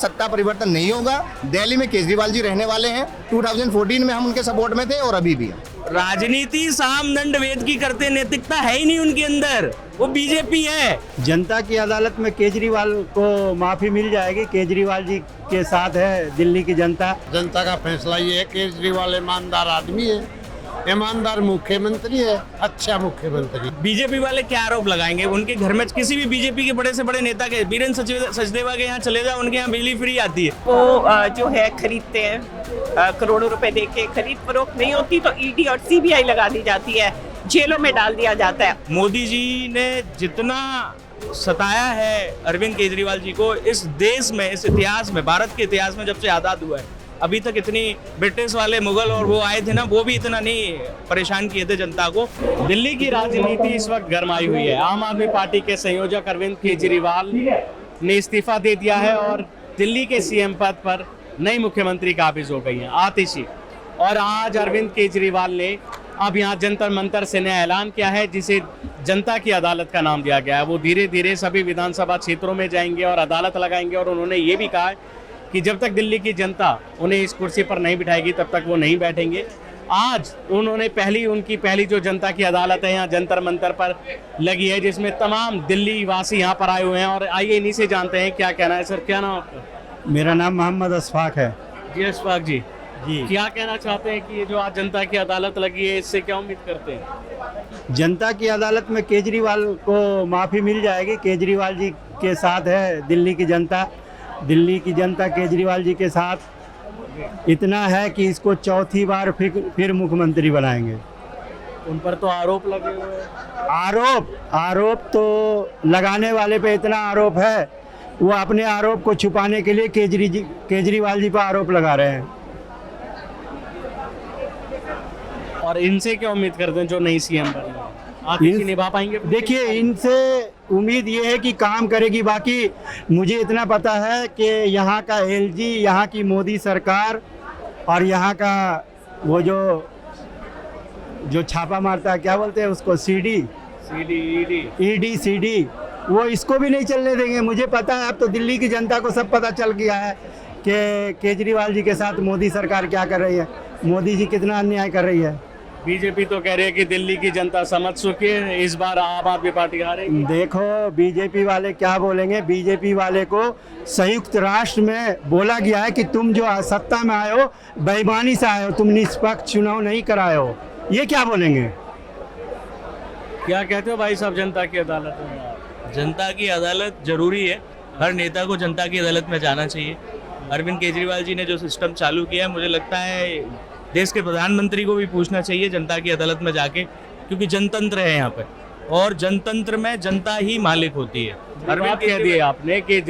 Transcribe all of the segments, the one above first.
सत्ता परिवर्तन नहीं होगा। दिल्ली में केजरीवाल जी रहने वाले हैं। 2014 में हम उनके सपोर्ट में थे और अभी भी हैं। राजनीति साम दंड भेद की करते, नैतिकता है ही नहीं उनके अंदर, वो बीजेपी है। जनता की अदालत में केजरीवाल को माफी मिल जाएगी। केजरीवाल जी के साथ है दिल्ली की जनता। जनता का फैसला ये है, केजरीवाल ईमानदार आदमी है, ईमानदार मुख्यमंत्री है, अच्छा मुख्यमंत्री। बीजेपी वाले क्या आरोप लगाएंगे? उनके घर में किसी भी बीजेपी के बड़े से बड़े नेता के, बीरेंद्र सचदेवा के यहाँ चले जाओ, उनके यहाँ बिजली फ्री आती है। वो जो है खरीदते हैं, करोड़ों रुपए देके खरीद फरोख्त नहीं होती तो ईडी और सीबीआई लगा दी जाती है, जेलों में डाल दिया जाता है। मोदी जी ने जितना सताया है अरविंद केजरीवाल जी को इस देश में, इस इतिहास में, भारत के इतिहास में जब से आज़ाद हुआ है, अभी तक इतनी ब्रिटिश वाले मुगल और वो आए थे ना, वो भी इतना नहीं परेशान किए थे जनता को। दिल्ली की राजनीति इस वक्त गरमाई हुई है। आम आदमी पार्टी के संयोजक अरविंद केजरीवाल ने इस्तीफा दे दिया है और दिल्ली के सीएम पद पर नई मुख्यमंत्री काबिज हो गई हैं आतिशी। और आज अरविंद केजरीवाल ने अब यहाँ जंतर मंतर से नया ऐलान किया है, जिसे जनता की अदालत का नाम दिया गया है। वो धीरे धीरे सभी विधानसभा क्षेत्रों में जाएंगे और अदालत लगाएंगे। और उन्होंने ये भी कहा है कि जब तक दिल्ली की जनता उन्हें इस कुर्सी पर नहीं बिठाएगी तब तक वो नहीं बैठेंगे। आज उन्होंने उनकी पहली जो जनता की अदालत है यहाँ जंतर मंतर पर लगी है, जिसमें तमाम दिल्ली वासी यहाँ पर आए हुए हैं। और आइए इन्हीं से जानते हैं क्या कहना है। सर, क्या नाम आपका? मेरा नाम मोहम्मद अशफाक है। जी अशफाक जी, जी, क्या कहना चाहते हैं कि ये जो आज जनता की अदालत लगी है, इससे क्या उम्मीद करते हैं? जनता की अदालत में केजरीवाल को माफी मिल जाएगी। केजरीवाल जी के साथ है दिल्ली की जनता। दिल्ली की जनता केजरीवाल जी के साथ इतना है कि इसको चौथी बार फिर मुख्यमंत्री बनाएंगे। उन पर तो आरोप लगे हुए हैं। आरोप तो लगाने वाले पे इतना आरोप है, वो अपने आरोप को छुपाने के लिए केजरीवाल जी पर आरोप लगा रहे हैं। और इनसे क्या उम्मीद करते हैं जो नई सीएम बने? आप इसी निभा पाएंगे? देखिए, इनसे उम्मीद ये है कि काम करेगी। बाकी मुझे इतना पता है कि यहाँ का एलजी, यहाँ की मोदी सरकार और यहाँ का वो जो छापा मारता है, क्या बोलते हैं उसको, ईडी, वो इसको भी नहीं चलने देंगे। मुझे पता है, अब तो दिल्ली की जनता को सब पता चल गया है कि केजरीवाल जी के साथ मोदी सरकार क्या कर रही है, मोदी जी कितना अन्याय कर रही है। बीजेपी तो कह रही है कि दिल्ली की जनता समझ चुकी है, इस बार आम आदमी पार्टी हारेगी। देखो बीजेपी वाले क्या बोलेंगे। बीजेपी वाले को संयुक्त राष्ट्र में बोला गया है कि तुम जो सत्ता में आए हो बेईमानी से आए हो, तुम निष्पक्ष चुनाव नहीं कराए हो। ये क्या बोलेंगे? क्या कहते हो भाई साहब जनता की अदालत में? जनता की अदालत जरूरी है, हर नेता को जनता की अदालत में जाना चाहिए। अरविंद केजरीवाल जी ने जो सिस्टम चालू किया है, मुझे लगता है देश के प्रधानमंत्री को भी पूछना चाहिए जनता की अदालत में जाके, क्योंकि जनतंत्र है यहाँ पे और जनतंत्र में जनता ही मालिक होती है। अरविंद कह दिए आपने कि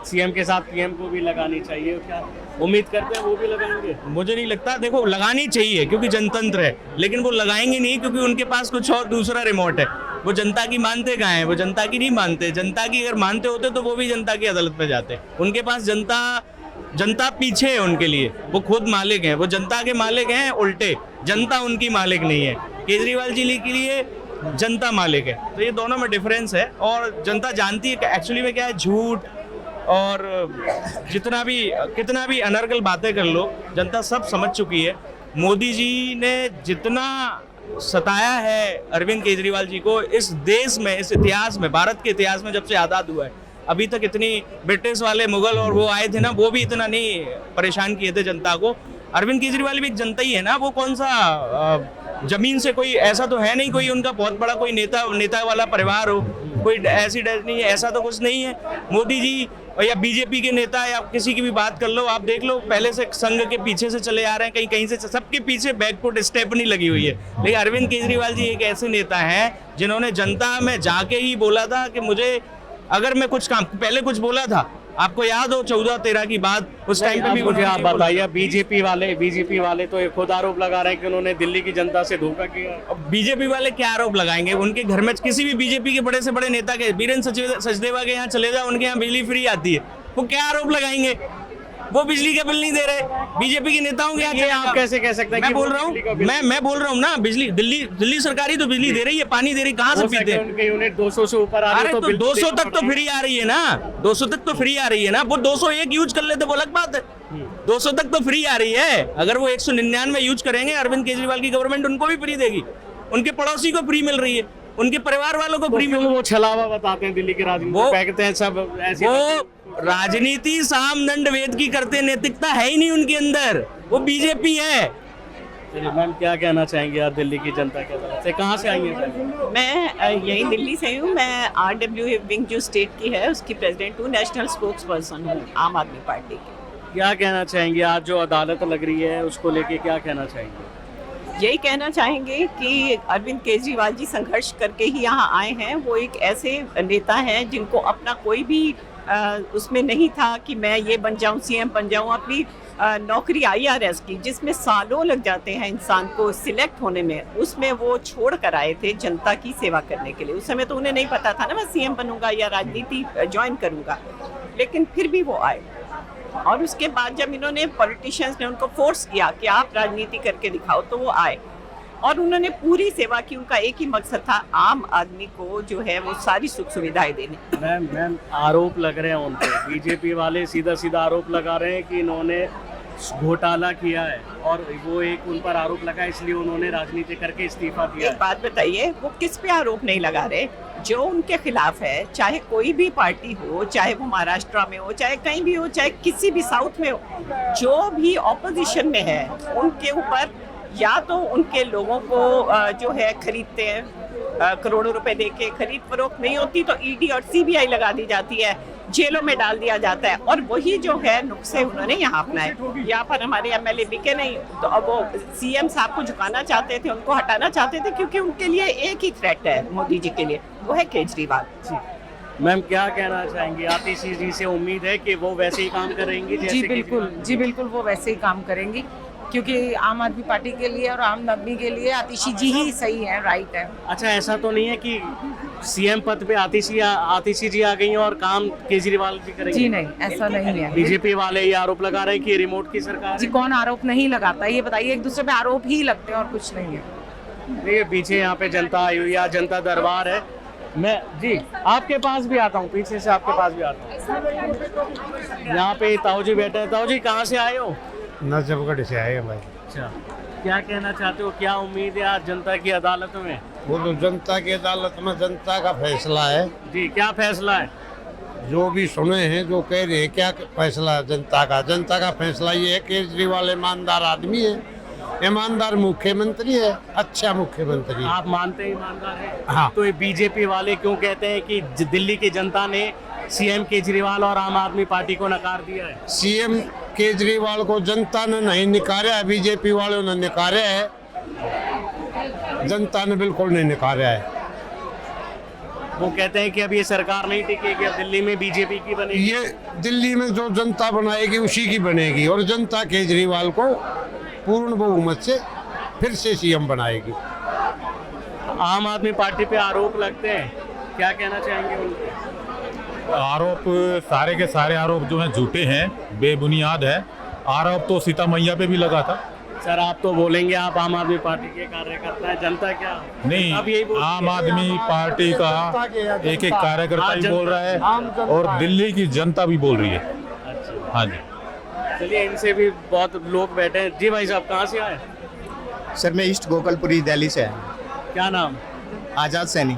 सीएम के साथ पीएम को भी लगानी चाहिए, क्या उम्मीद करते हैं वो भी लगाएंगे? मुझे नहीं लगता। देखो, लगानी चाहिए क्योंकि जनतंत्र है, लेकिन वो लगाएंगे नहीं क्योंकि उनके पास कुछ और दूसरा रिमोट है। वो जनता की मानते कहाँ हैं? वो जनता की नहीं मानते। जनता की अगर मानते होते तो वो भी जनता की अदालत में जाते। उनके पास जनता पीछे है उनके लिए, वो खुद मालिक हैं, वो जनता के मालिक हैं। उल्टे जनता उनकी मालिक नहीं है। केजरीवाल जी के लिए जनता मालिक है, तो ये दोनों में डिफरेंस है। और जनता जानती है एक्चुअली में क्या है, झूठ और कितना भी अनर्गल बातें कर लो, जनता सब समझ चुकी है। मोदी जी ने जितना सताया है अरविंद केजरीवाल जी को इस देश में, इस इतिहास में, भारत के इतिहास में जब से आज़ाद हुआ है, अभी तक इतनी ब्रिटिश वाले मुगल और वो आए थे ना, वो भी इतना नहीं परेशान किए थे जनता को। अरविंद केजरीवाल भी एक जनता ही है ना। वो कौन सा जमीन से कोई ऐसा तो है नहीं, कोई उनका बहुत बड़ा कोई नेता वाला परिवार हो, कोई ऐसी नहीं है, ऐसा तो कुछ नहीं है। मोदी जी या बीजेपी के नेता या किसी की भी बात कर लो, आप देख लो, पहले से संघ के पीछे से चले आ रहे हैं, कहीं से सबके पीछे बैकफुट स्टेप नहीं लगी हुई है। लेकिन अरविंद केजरीवाल जी एक ऐसे नेता हैं जिन्होंने जनता में जाके ही बोला था कि मुझे, अगर मैं कुछ काम पहले कुछ बोला था, आपको याद हो 14-13 की बात, उस टाइम पे भी मुझे आप बताइए। बीजेपी वाले तो एक खुद आरोप लगा रहे हैं कि उन्होंने दिल्ली की जनता से धोखा किया। बीजेपी वाले क्या आरोप लगाएंगे? उनके घर में किसी भी बीजेपी के बड़े से बड़े नेता के, बीरेंद्र सचदेवा के यहाँ चले जाओ, उनके यहाँ बिजली फ्री आती है, वो क्या आरोप लगाएंगे? वो बिजली का बिल नहीं दे रहे, बीजेपी के नेताओं के यहाँ ये चलेगा। आप कैसे कह सकते हैं मैं कि बोल वो रहा हूँ, बिजली का बिल- मैं बोल रहा हूँ ना, बिजली दिल्ली सरकार ही तो बिजली दे रही है, पानी दे रही है, कहाँ से हो पीते सकता है हैं? उनके यूनिट 200 से ऊपर आ रहे अरे हो तो बिल 200 देना तक तो पड़ेगा। फ्री आ रही है ना, 200 तक तो फ्री आ रही है ना, वो 201 यूज कर लेते वो अलग बात है। 200 तक तो फ्री आ रही है, अगर वो 199 यूज करेंगे, अरविंद केजरीवाल की गवर्नमेंट उनको भी फ्री देगी, उनके पड़ोसी को फ्री मिल रही है, उनके परिवार वालों को तो फ्री मिल क्यों वो छलावा बताते हैं दिल्ली के राजनीति वो- कहते हैं सब ऐसी वो राजनीति साम दंड वेद की करते, नैतिकता है ही नहीं उनके अंदर, वो बीजेपी है। चलिए मैम, क्या कहना चाहेंगे आप दिल्ली की जनता के तरफ से? कहाँ से आई हैं? मैं यही दिल्ली से हूँ। मैं RWA विंग जो स्टेट की है उसकी प्रेसिडेंट हूँ, नेशनल स्पोक्स पर्सन हूँ आम आदमी पार्टी की। क्या कहना चाहेंगे आज जो अदालत लग रही है उसको लेके, क्या कहना चाहेंगे? यही कहना चाहेंगे कि अरविंद केजरीवाल जी संघर्ष करके ही यहाँ आए हैं। वो एक ऐसे नेता हैं जिनको अपना कोई भी उसमें नहीं था कि मैं ये बन जाऊँ, CM बन जाऊँ। अपनी नौकरी IRS की, जिसमें सालों लग जाते हैं इंसान को सिलेक्ट होने में, उसमें वो छोड़ कर आए थे जनता की सेवा करने के लिए। उस समय तो उन्हें नहीं पता था ना मैं CM बनूंगा या राजनीति ज्वाइन करूंगा, लेकिन फिर भी वो आए। और उसके बाद जब इन्होंने पॉलिटिशियंस ने उनको फोर्स किया कि आप राजनीति करके दिखाओ, तो वो आए और उन्होंने पूरी सेवा की। उनका एक ही मकसद था, आम आदमी को जो है वो सारी सुख सुविधाएं देने। मैम आरोप लग रहे हैं उन पे, बीजेपी वाले सीधा सीधा आरोप लगा रहे हैं कि इन्होंने घोटाला किया है और वो एक उन पर आरोप लगा, इसलिए उन्होंने राजनीति करके इस्तीफा दिया एक है। बात बताइए, वो किस पे आरोप नहीं लगा रहे? जो उनके खिलाफ है, चाहे कोई भी पार्टी हो, चाहे वो महाराष्ट्र में हो, चाहे कहीं भी हो, चाहे किसी भी साउथ में हो, जो भी ऑपोजिशन में है, उनके ऊपर या तो उनके लोगों को जो है खरीदते हैं, करोड़ों रुपए देके खरीद फरोख्त नहीं होती तो ED और CBI लगा दी जाती है, जेलों में डाल दिया जाता है। और वही जो है नुस्खे उन्होंने यहाँ अपनाए। यहाँ पर हमारे MLA बिके नहीं, तो अब वो CM साहब को झुकाना चाहते थे, उनको हटाना चाहते थे, क्योंकि उनके लिए एक ही थ्रेट है मोदी जी के लिए, वो है केजरीवाल। मैम क्या कहना चाहेंगे? आतिशी जी से उम्मीद है कि वो वैसे ही काम करेंगी जैसे जी बिल्कुल वो वैसे ही काम करेंगी, क्योंकि आम आदमी पार्टी के लिए और आम आदमी के लिए आतिशी जी ही सही है, राइट है। अच्छा, ऐसा तो नहीं है कि CM पद पे आतिशी जी आ गई हैं और काम केजरीवाल जी करेंगे? जी नहीं, ऐसा नहीं है। बीजेपी वाले ये आरोप लगा रहे हैं कि रिमोट की सरकार जी है। कौन आरोप नहीं लगाता, ये बताइए। एक दूसरे पे आरोप ही लगते हैं और कुछ नहीं है। ये पीछे यहाँ पे जनता आई हुई है, जनता दरबार है। मैं जी आपके पास भी आता हूँ, पीछे से आपके पास भी आता हूँ। यहाँ पे ताऊ जी बैठे हैं। ताऊ जी कहाँ से आए हो? नजफगढ़ से आए भाई। अच्छा, क्या कहना चाहते हो? क्या उम्मीद है आज जनता की अदालत में? वो तो जनता की अदालत में जनता का फैसला है। जी क्या फैसला है? जो भी सुने हैं, जो कह रहे हैं, क्या फैसला है जनता का फैसला ये है, केजरीवाल ईमानदार आदमी है, ईमानदार मुख्यमंत्री है, अच्छा मुख्यमंत्री है। आप मानते हैं ईमानदार है? हाँ। तो ये बीजेपी वाले क्यों कहते हैं कि दिल्ली की जनता ने CM केजरीवाल और आम आदमी पार्टी को नकार दिया है? CM केजरीवाल को जनता ने नहीं नकारा है, बीजेपी वालों ने नकारा है। जनता ने बिल्कुल नहीं नकारा है। वो कहते हैं कि अब ये सरकार नहीं टिकेगी, अब दिल्ली में बीजेपी की बनेगी। ये दिल्ली में जो जनता बनाएगी उसी की बनेगी, और जनता केजरीवाल को पूर्ण बहुमत से फिर से CM बनाएगी। आम आदमी पार्टी पे आरोप लगते हैं, क्या कहना चाहेंगे उनके? आरोप सारे के सारे आरोप जो हैं झूठे हैं, बेबुनियाद है। आरोप तो सीता मैया पे भी लगा था। सर आप तो बोलेंगे आप आम आदमी पार्टी के कार्यकर्ता है, जनता क्या नहीं, अब यही बोल- आम आदमी पार्टी का एक एक कार्यकर्ता भी बोल रहा है और दिल्ली की जनता भी बोल रही है। अच्छा, हाँ जी। चलिए इनसे भी बहुत लोग बैठे हैं। जी भाई साहब कहाँ से आए? सर मैं ईस्ट गोकलपुरी दिल्ली से आया, क्या नाम? आज़ाद सैनी।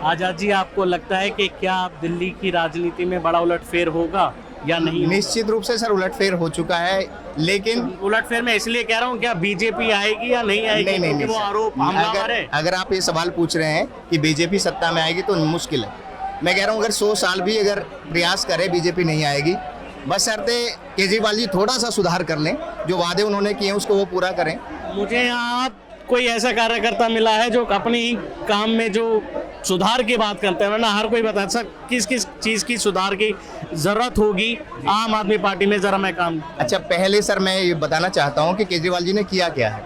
आजाद जी, आपको लगता है कि क्या आप दिल्ली की राजनीति में बड़ा उलटफेर होगा या नहीं? निश्चित रूप से सर उलटफेर हो चुका है, लेकिन उलटफेर मैं इसलिए कह रहा हूँ, क्या बीजेपी आएगी या नहीं आएगी? नहीं क्योंकि वो सर। आरोप हमलावर है। अगर आप ये सवाल पूछ रहे हैं कि बीजेपी सत्ता में आएगी तो मुश्किल है। मैं कह रहा हूँ अगर 100 साल भी अगर प्रयास करे बीजेपी नहीं आएगी, बशर्ते केजरीवाल जी थोड़ा सा सुधार कर लें, जो वादे उन्होंने किए हैं उसको वो पूरा करें। मुझे यहाँ कोई ऐसा कार्यकर्ता मिला है जो अपने ही काम में जो सुधार की बात करते हैं, वरना हर कोई बता सकता किस किस चीज़ की सुधार की जरूरत होगी आम आदमी पार्टी में, जरा मैं काम। अच्छा, पहले सर मैं ये बताना चाहता हूँ कि केजरीवाल जी ने किया क्या है।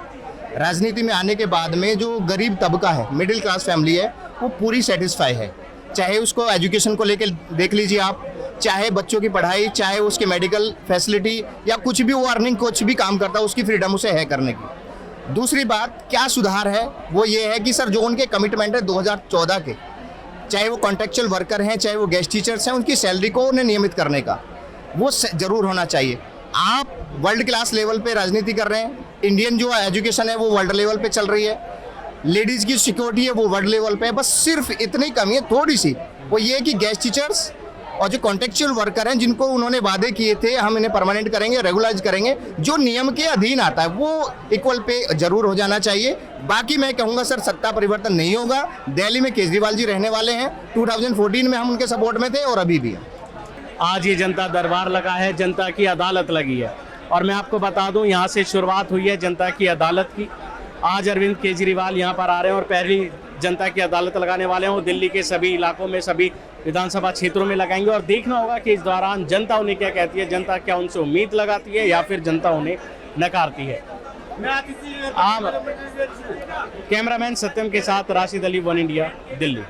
राजनीति में आने के बाद में जो गरीब तबका है, मिडिल क्लास फैमिली है, वो पूरी सेटिस्फाई है। चाहे उसको एजुकेशन को लेकर देख लीजिए आप, चाहे बच्चों की पढ़ाई, चाहे उसके मेडिकल फैसिलिटी या कुछ भी वो अर्निंग कुछ भी काम करता है, उसकी फ्रीडम उसे है करने की। दूसरी बात क्या सुधार है वो ये है कि सर जो उनके कमिटमेंट है 2014 के, चाहे वो कॉन्ट्रेक्चुअल वर्कर हैं, चाहे वो गेस्ट टीचर्स हैं, उनकी सैलरी को उन्हें नियमित करने का वो जरूर होना चाहिए। आप वर्ल्ड क्लास लेवल पे राजनीति कर रहे हैं, इंडियन जो एजुकेशन है वो वर्ल्ड लेवल पे चल रही है, लेडीज़ की सिक्योरिटी है वो वर्ल्ड लेवल पे है, बस सिर्फ इतनी कमी है थोड़ी सी, वो ये कि गेस्ट टीचर्स और जो कॉन्ट्रेक्चुअल वर्कर हैं जिनको उन्होंने वादे किए थे हम इन्हें परमानेंट करेंगे, रेगुलाइज करेंगे, जो नियम के अधीन आता है वो इक्वल पे जरूर हो जाना चाहिए। बाकी मैं कहूँगा सर सत्ता परिवर्तन नहीं होगा। दिल्ली में केजरीवाल जी रहने वाले हैं, 2014 में हम उनके सपोर्ट में थे और अभी भी हैं। आज ये जनता दरबार लगा है, जनता की अदालत लगी है, और मैं आपको बता दूं यहाँ से शुरुआत हुई है जनता की अदालत की। आज अरविंद केजरीवाल यहाँ पर आ रहे हैं और पहली जनता की अदालत लगाने वाले हैं। वो दिल्ली के सभी इलाकों में, सभी विधानसभा क्षेत्रों में लगाएंगे और देखना होगा कि इस दौरान जनता उन्हें क्या कहती है, जनता क्या उनसे उम्मीद लगाती है या फिर जनता उन्हें नकारती है। कैमरामैन सत्यम के साथ राशिद अली, वन इंडिया, दिल्ली।